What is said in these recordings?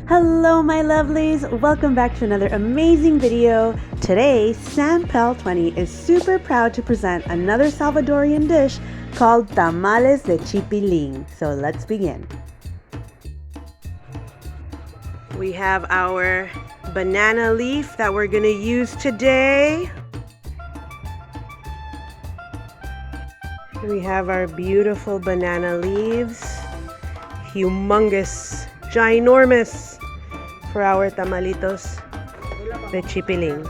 Hello my lovelies, welcome back to another amazing video. Today, Sam20 is super proud to present another Salvadorian dish called Tamales De Chipilin. So let's begin. We have our banana leaf that we're gonna use today. We have our beautiful banana leaves, humongous, ginormous, for our tamalitos de chipilin.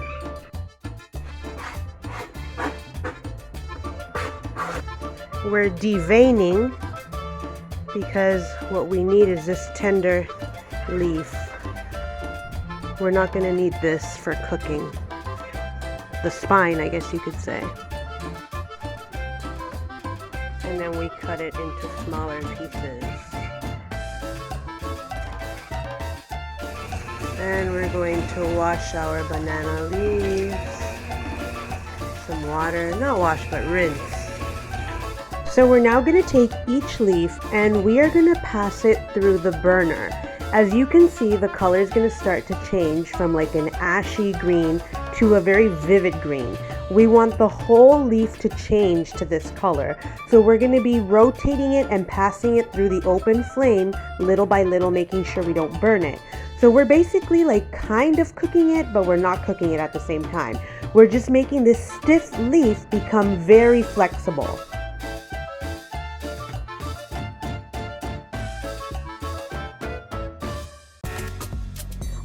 We're deveining because what we need is this tender leaf. We're not going to need this for cooking. The spine, I guess you could say. And then we cut it into smaller pieces. And we're going to wash our banana leaves. Some water, not wash but rinse. So we're now going to take each leaf and we are going to pass it through the burner. As you can see, the color is going to start to change from like an ashy green to a very vivid green. We want the whole leaf to change to this color. So we're going to be rotating it and passing it through the open flame little by little, making sure we don't burn it. So we're basically like kind of cooking it, but we're not cooking it at the same time. We're just making this stiff leaf become very flexible.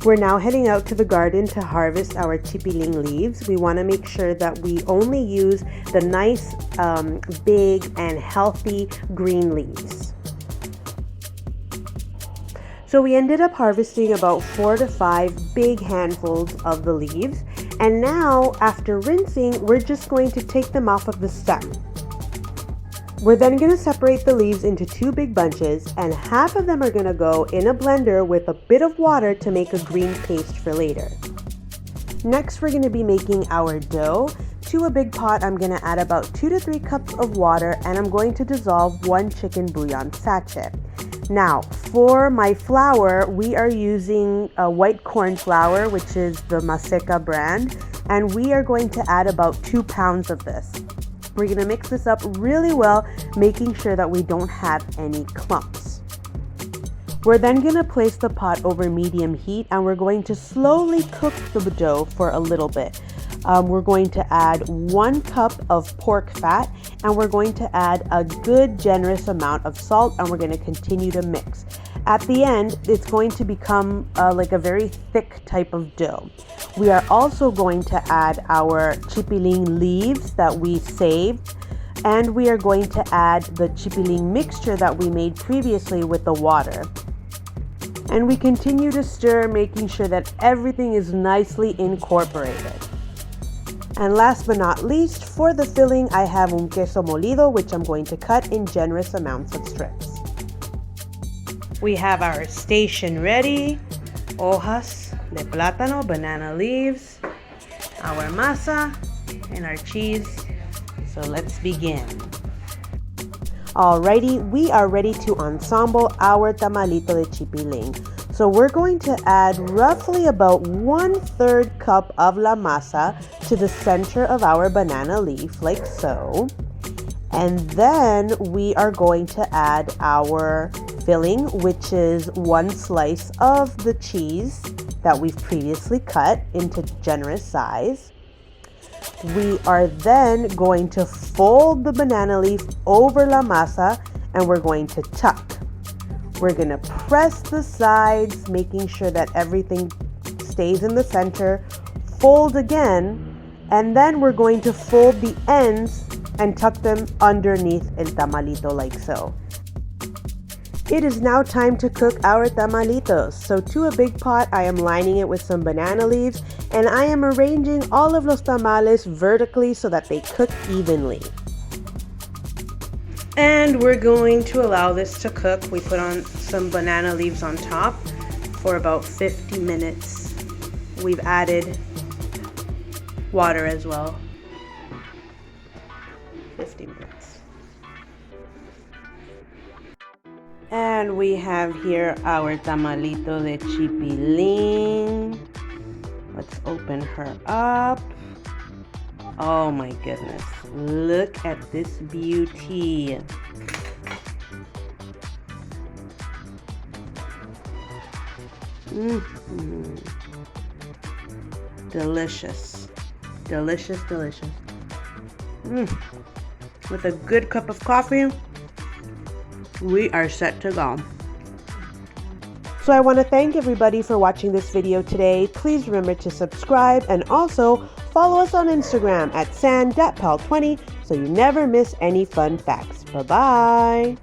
We're now heading out to the garden to harvest our chipilin leaves. We want to make sure that we only use the nice, big and healthy green leaves. So we ended up harvesting about 4 to 5 big handfuls of the leaves. And now, after rinsing, we're just going to take them off of the stem. We're then going to separate the leaves into 2 big bunches, and half of them are going to go in a blender with a bit of water to make a green paste for later. Next, we're going to be making our dough. To a big pot, I'm going to add about 2 to 3 cups of water, and I'm going to dissolve 1 chicken bouillon sachet. Now, for my flour, we are using a white corn flour, which is the MASECA brand, and we are going to add about 2 pounds of this. We're going to mix this up really well, making sure that we don't have any clumps. We're then going to place the pot over medium heat and we're going to slowly cook the dough for a little bit. We're going to add 1 cup of pork fat and we're going to add a good generous amount of salt and we're going to continue to mix. At the end, it's going to become like a very thick type of dough. We are also going to add our chipilin leaves that we saved, and we are going to add the chipilin mixture that we made previously with the water. And we continue to stir, making sure that everything is nicely incorporated. And last but not least, for the filling, I have un queso molido, which I'm going to cut in generous amounts of strips. We have our station ready, hojas de plátano, banana leaves, our masa, and our cheese. So let's begin. Alrighty, we are ready to ensemble our tamalito de chipilin. So we're going to add roughly about 1/3 cup of la masa to the center of our banana leaf, like so. And then we are going to add our filling, which is 1 slice of the cheese that we've previously cut into generous size. We are then going to fold the banana leaf over la masa and we're going to tuck. We're going to press the sides, making sure that everything stays in the center. Fold again, and then we're going to fold the ends and tuck them underneath el tamalito like so. It is now time to cook our tamalitos. So to a big pot, I am lining it with some banana leaves and I am arranging all of los tamales vertically so that they cook evenly. And we're going to allow this to cook. We put on some banana leaves on top for about 50 minutes. We've added water as well. 50 minutes. And we have here our Tamalito de Chipilin. Let's open her up. Oh my goodness. Look at this beauty. Delicious. Delicious, delicious. With a good cup of coffee, we are set to go. So I want to thank everybody for watching this video today. Please remember to subscribe and also follow us on Instagram at san.pal20 so you never miss any fun facts. Bye-bye.